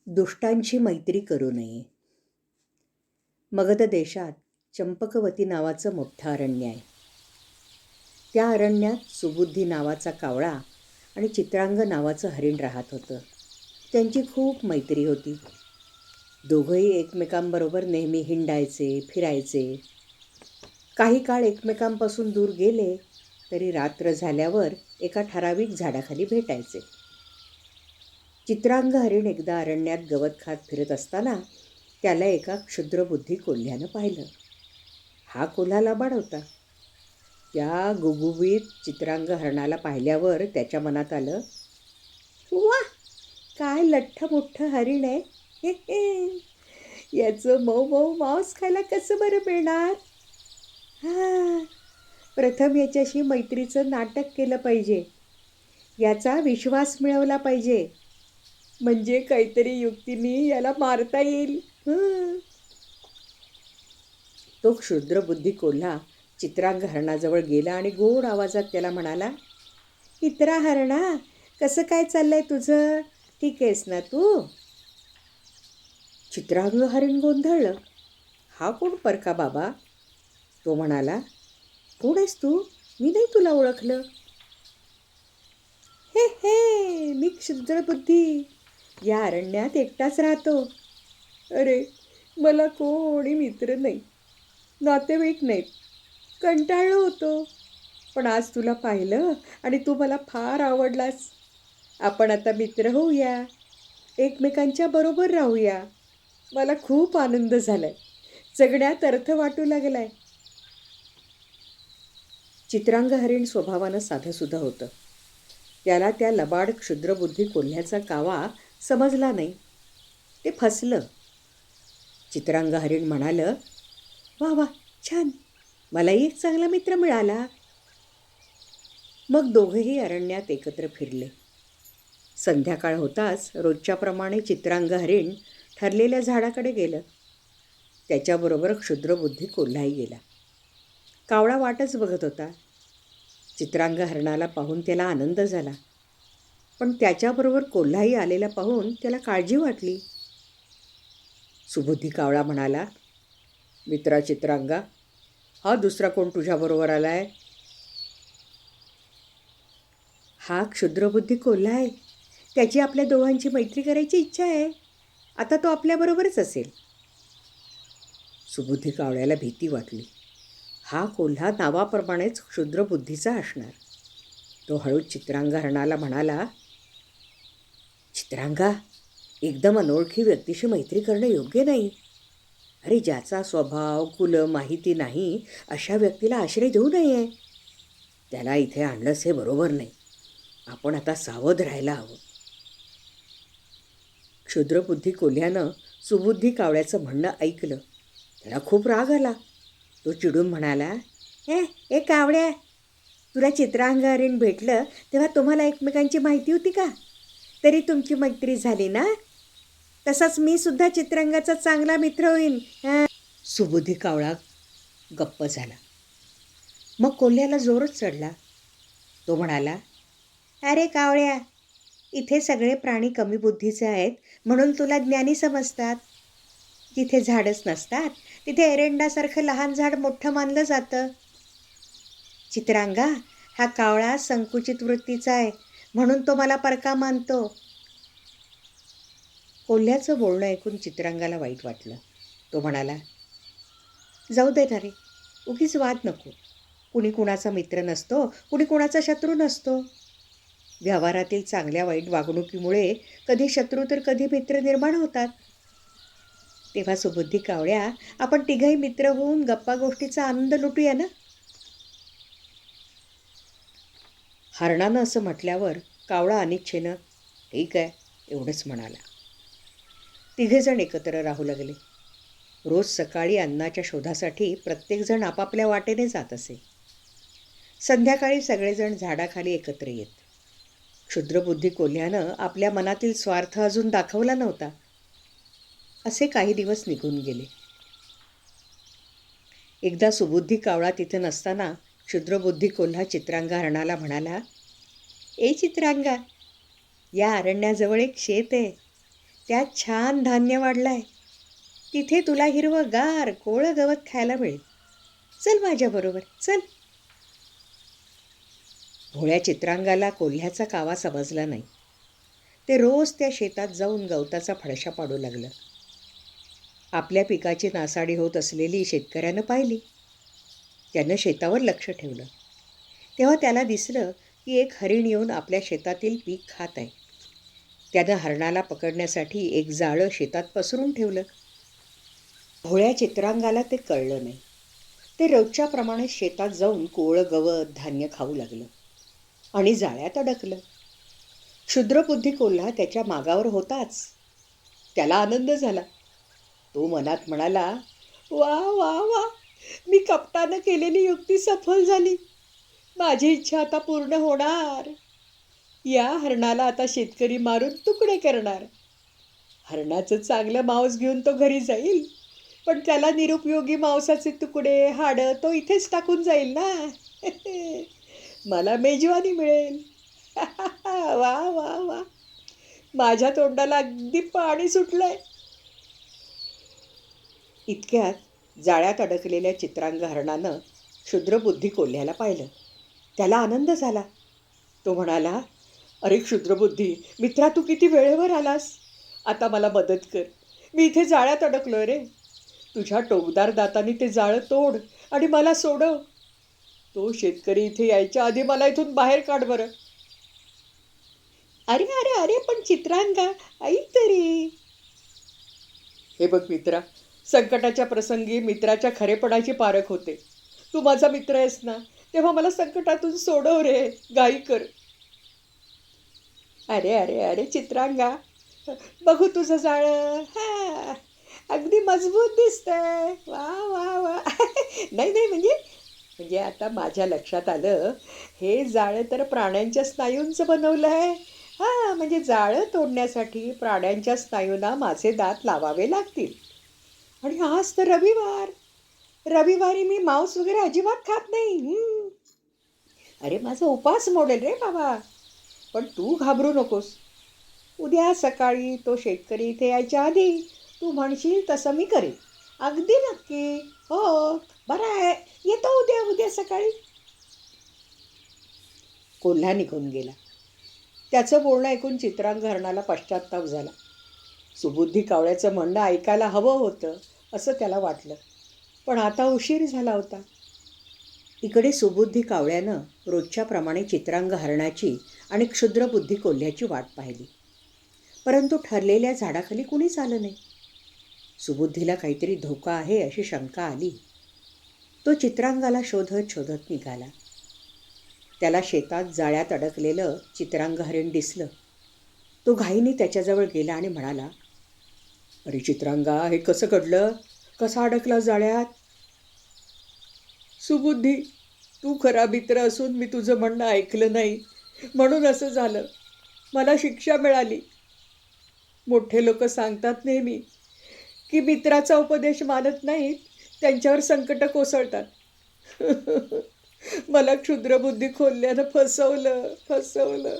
दुष्टांची मैत्री करू नये. मगध देशात चंपकवती नावाचं मोठं अरण्य आहे. त्या अरण्यात सुबुद्धी नावाचा कावळा आणि चित्रांग नावाचं हरीण राहत होतं. त्यांची खूप मैत्री होती. दोघंही एकमेकांबरोबर नेहमी हिंडायचे, फिरायचे. काही काळ एकमेकांपासून दूर गेले तरी रात्र झाल्यावर एका ठराविक झाडाखाली भेटायचे. चित्रांग हरीण एकदा अरण्यात गवत खात फिरत असताना त्याला एका क्षुद्रबुद्धी कोल्ह्यानं पाहिलं. हा कोल्हा लबाड होता. त्या गुबगुबीत चित्रांग हरणाला पाहिल्यावर त्याच्या मनात आलं, वा, काय लठ्ठ मोठं हरीण आहे. हे हे, याचं मऊ मऊ मांस खायला कसं बरं मिळणार. प्रथम याच्याशी मैत्रीचं नाटक केलं पाहिजे. याचा विश्वास मिळवला पाहिजे. म्हणजे काहीतरी युक्तीने याला मारता येईल. तो क्षुद्रबुद्धी कोल्हा चित्रांग हरणाजवळ गेला आणि गोड आवाजात त्याला म्हणाला, मित्रा हरणा, कसं काय चाललंय तुझं? ठीक आहेस ना तू? चित्रांग हरिण गोंधळलं. हा कोण परका बाबा? तो म्हणाला, कोण आहेस तू? मी नाही तुला ओळखलं. हे हे, मी क्षुद्रबुद्धी या अरण्यात एकटाच राहतो. अरे, मला कोणी मित्र नाही, नातेवाईक नाहीत. कंटाळलो होतो. पण आज तुला पाहिलं आणि तू मला फार आवडलास. आपण आता मित्र होऊया, एकमेकांच्या बरोबर राहूया. मला खूप आनंद झालाय. जगण्यात अर्थ वाटू लागलाय. चित्रांग हरीण स्वभावानं साधंसुद्धा होतं. त्याला त्या लबाड क्षुद्रबुद्धी कोल्ह्याचा कावा समजला नाही. ते फसलं. चित्रांग हरीण म्हणालं, वा वा, छान, मलाही एक चांगला मित्र मिळाला. मग दोघेही अरण्यात एकत्र फिरले. संध्याकाळ होताच रोजच्याप्रमाणे चित्रांग हरीण ठरलेल्या झाडाकडे गेलं. त्याच्याबरोबर क्षुद्रबुद्धी कोल्हाही गेला. कावळा वाटच बघत होता. चित्रांग हरणाला पाहून त्याला आनंद झाला. पण त्याच्याबरोबर कोल्हाही आलेला पाहून त्याला काळजी वाटली. सुबुद्धी कावळा म्हणाला, मित्रा चित्रांगा, हा दुसरा कोण तुझ्याबरोबर आलाय? हा क्षुद्रबुद्धी कोल्हा आहे. त्याची आपल्या दोघांची मैत्री करायची इच्छा आहे. आता तो आपल्याबरोबरच असेल. सुबुद्धी कावळ्याला भीती वाटली. हा कोल्हा नावाप्रमाणेच क्षुद्रबुद्धीचा असणार. तो हळूच चित्रांगा हरणाला म्हणाला, चित्रांगा, एकदम अनोळखी व्यक्तीशी मैत्री करणं योग्य नाही. अरे, ज्याचा स्वभाव कुल माहिती नाही अशा व्यक्तीला आश्रय देऊ नये. त्याला इथे आणलंच हे बरोबर नाही. आपण आता सावध राहायला हवं. क्षुद्रबुद्धी कोल्ह्यानं सुबुद्धी कावळ्याचं म्हणणं ऐकलं. त्याला खूप राग आला. तो चिडून म्हणाला, ए कावड्या, तुला चित्रांग हरीण भेटलं तेव्हा तुम्हाला एकमेकांची माहिती होती का? तरी तुमची मैत्री झाली ना? तसाच मी सुद्धा चित्रांगाचा चांगला मित्र होईन. सुबुद्धी कावळा गप्प झाला. मग कोल्ह्याला जोरच चढला. तो म्हणाला, अरे कावळ्या, इथे सगळे प्राणी कमी बुद्धीचे आहेत म्हणून तुला ज्ञानी समजतात. जिथे झाडच नसतात तिथे एरंडासारखं लहान झाड मोठं मानलं जातं. चित्रांगा, हा कावळा संकुचित वृत्तीचा आहे म्हणून तो मला परका मानतो. कोल्ह्याचं बोलणं ऐकून चित्रांगाला वाईट वाटलं. तो म्हणाला, जाऊ दे ना रे, उगीच वाद नको. कुणी कुणाचा मित्र नसतो, कुणी कुणाचा शत्रू नसतो. व्यवहारातील चांगल्या वाईट वागणुकीमुळे कधी शत्रू तर कधी मित्र निर्माण होतात. तेव्हा सुबुद्धी कावळ्या, आपण तिघही मित्र होऊन गप्पा गोष्टीचा आनंद लुटूया ना? हरणानं असं म्हटल्यावर कावळा अनिच्छेनं ठीक आहे एवढंच म्हणाला. तिघेजण एकत्र राहू लागले. रोज सकाळी अन्नाच्या शोधासाठी प्रत्येकजण आपापल्या वाटेने जात असे. संध्याकाळी सगळेजण झाडाखाली एकत्र येत. क्षुद्रबुद्धी कोल्ह्यानं आपल्या मनातील स्वार्थ अजून दाखवला नव्हता. असे काही दिवस निघून गेले. एकदा सुबुद्धी कावळा तिथे नसताना क्षुद्रबुद्धी कोल्हा चित्रांगा हरणाला म्हणाला, ए चित्रांगा, या अरण्याजवळ एक शेत आहे. त्यात छान धान्य वाढलाय. तिथे तुला हिरवंगार कोवळं गवत खायला मिळेल. चल माझ्याबरोबर चल. भोळ्या चित्रांगाला कोल्ह्याचा कावा समजला नाही. ते रोज त्या शेतात जाऊन गवताचा फडशा पाडू लागलं. आपल्या पिकाची नासाडी होत असलेली शेतकऱ्यानं पाहिली. त्यानं शेतावर लक्ष ठेवलं. तेव्हा त्याला दिसलं की एक हरीण येऊन आपल्या शेतातील पीक खात आहे. त्यानं हरणाला पकडण्यासाठी एक जाळं शेतात पसरून ठेवलं. भोळ्या चित्रांगाला ते कळलं नाही. ते रोजच्याप्रमाणे शेतात जाऊन कोवळं गवत धान्य खाऊ लागलं आणि जाळ्यात अडकलं. क्षुद्रबुद्धी कोल्हा त्याच्या मागावर होताच. त्याला आनंद झाला. तो मनात म्हणाला, वा वा वा, मी कपटानं केलेली युक्ती सफल झाली. माझी इच्छा आता पूर्ण होणार. या हरणाला आता शेतकरी मारून तुकडे करणार. हरणाचं चांगलं मांस घेऊन तो घरी जाईल, पण त्याला निरुपयोगी मांसाचे तुकडे हाडं तो इथेच टाकून जाईल ना. मला मेजवानी मिळेल. वा वा वा, माझ्या तोंडाला अगदी पाणी सुटलंय. इतक्यात जाळ्यात अडकलेल्या चित्रांग हरणानं क्षुद्रबुद्धी कोल्ह्याला पाहिलं. त्याला आनंद झाला. तो म्हणाला, अरे क्षुद्रबुद्धी मित्रा, तू किती वेळेवर आलास. आता मला मदत कर. मी इथे जाळ्यात अडकलोय रे. तुझ्या टोकदार दाताने ते जाळं तोड आणि मला सोडव. तो शेतकरी इथे यायच्या आधी मला इथून बाहेर काढ बरं. अरे अरे अरे, पण चित्रांगा ऐक तरी. हे बघ मित्रा, संकटाच्या प्रसंगी मित्राच्या खरेपणाची पारख होते. तू माझा मित्र आहेस ना, तेव्हा मला संकटातून सोडव रे, घाई कर. अरे अरे अरे चित्रांगा, बघू तुझं जाळं. हा, अगदी मजबूत दिसतंय. वा वा वा. नाही नाही, म्हणजे म्हणजे आता माझ्या लक्षात आलं, हे जाळं तर प्राण्यांच्या स्नायूंचं बनवलं आहे. हां, म्हणजे जाळं तोडण्यासाठी प्राण्यांच्या स्नायूंना माझे दात लावावे लागतील. आणि आज तर रविवार. रविवारी मी मांस वगैरे अजिबात खात नाही. अरे माझा उपास मोडेल रे बाबा. पण तू घाबरू नकोस. उद्या सकाळी तो शेतकरी इथे यायच्या आधी तू म्हणशील तसं मी करेन. अगदी नक्की. हो, बरं आहे. येतो उद्या उद्या सकाळी. कोल्हा निघून गेला. त्याचं बोलणं ऐकून चित्रांग हरणाला पश्चात्ताप झाला. सुबुद्धी कावळ्याचं म्हणणं ऐकायला हवं होतं असं त्याला वाटलं. पण आता उशीर झाला होता. इकडे सुबुद्धी कावळ्यानं रोजच्याप्रमाणे चित्रांग हरणाची आणि क्षुद्रबुद्धी कोल्ह्याची वाट पाहिली. परंतु ठरलेल्या झाडाखाली कुणीच आलं नाही. सुबुद्धीला काहीतरी धोका आहे अशी शंका आली. तो चित्रांगाला शोधत शोधत निघाला. त्याला शेतात जाळ्यात अडकलेलं चित्रांग हरिण दिसलं. तो घाईने त्याच्याजवळ गेला आणि म्हणाला, अरे चित्रांगा, हे कसं घडलं? कसा अडकला जाळ्यात? सुबुद्धी, तू खरा मित्र असून मी तुझं म्हणणं ऐकलं नाही, म्हणून असं झालं. मला शिक्षा मिळाली. मोठे लोक सांगतात नेहमी की मित्राचा उपदेश मानत नाहीत, त्यांच्यावर संकट कोसळतात. मला क्षुद्रबुद्धी खोलल्यानं फसवलं.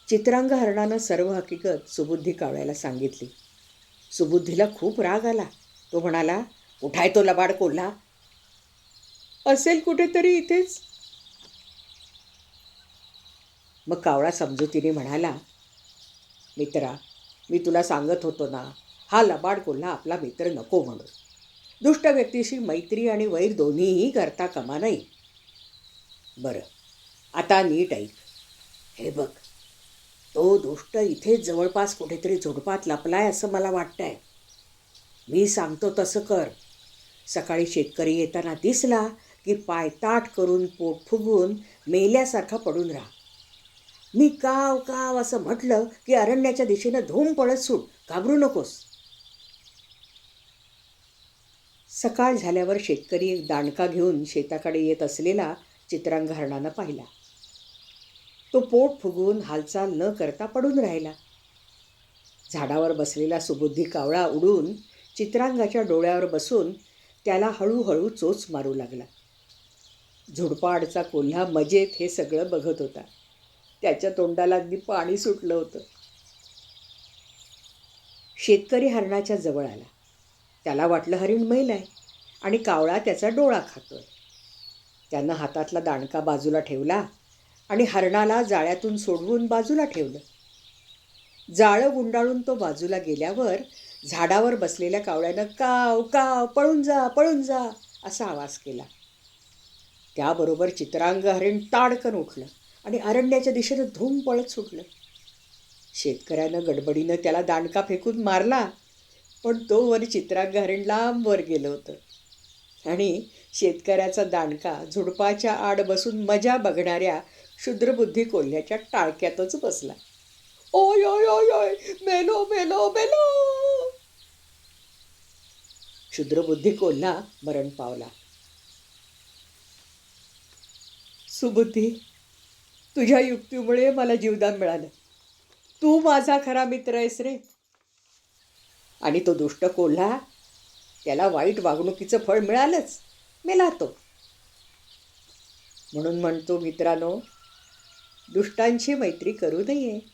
चित्रांग हरणानं सर्व हकीकत सुबुद्धी कावळ्याला सांगितली. सुबुद्धीला खूप राग आला. तो म्हणाला, कुठाय तो लबाड कोल्हा? असेल कुठेतरी इथेच. मग कावळा समजुतीने म्हणाला, मित्रा, मी तुला सांगत होतो ना, हा लबाड कोल्हा आपला मित्र नको म्हणून. दुष्ट व्यक्तीशी मैत्री आणि वैर दोन्हीही करता कामा नये. बरं, आता नीट ऐक. हे बघ, तो दुष्ट इथेच जवळपास कुठेतरी झुडपात लपलाय असं मला वाटतंय. मी सांगतो तसं कर. सकाळी शेतकरी येताना दिसला की पायताट करून पोट फुगून मेल्यासारखा पडून राहा. मी काव काव असं म्हटलं की अरण्याच्या दिशेनं धूम पळत सुट. घाबरू नकोस. सकाळ झाल्यावर शेतकरी एक दांडका घेऊन शेताकडे येत असलेला चित्रांग हरणानं पाहिला. तो पोट फुगून हालचाल न करता पडून राहिला. झाडावर बसलेला सुबुद्धी कावळा उडून चित्रांगाच्या डोळ्यावर बसून त्याला हळूहळू चोच मारू लागला. झुडपाआडचा कोल्हा मजेत हे सगळं बघत होता. त्याच्या तोंडाला अगदी पाणी सुटलं होतं. शेतकरी हरणाच्या जवळ आला. त्याला वाटलं हरीण मेल आहे आणि कावळा त्याचा डोळा खातोय. त्यानं हातातला दांडका बाजूला ठेवला आणि हरणाला जाळ्यातून सोडवून बाजूला ठेवलं. जाळं गुंडाळून तो बाजूला गेल्यावर झाडावर बसलेल्या कावळ्यानं काव काव पळून जा पळून जा असा आवाज केला. त्याबरोबर चित्रांग हरिण ताडकन उठलं आणि अरण्याच्या दिशेनं धूम पळत सुटलं. शेतकऱ्यानं गडबडीनं त्याला दांडका फेकून मारला, पण तो वर चित्रांग हरिण लांब वर गेलं होतं आणि शेतकऱ्याचा दांडका झुडपाच्या आड बसून मजा बघणाऱ्या क्षुद्रबुद्धी कोल्ह्याच्या टाळक्यातच बसला. ओय ओय ओय ओय, मेलो मेलो मेलो. क्षुद्रबुद्धी कोल्हा मरण पावला. सुबुद्धी, तुझ्या युक्तीमुळे मला जीवदान मिळालं. तू माझा खरा मित्र आहेस रे. आणि तो दुष्ट कोल्हा, त्याला वाईट वागणुकीचं फळ मिळालंच, मेला तो. म्हणून म्हणतो मित्रांनो, दुष्टांची मैत्री करू नये.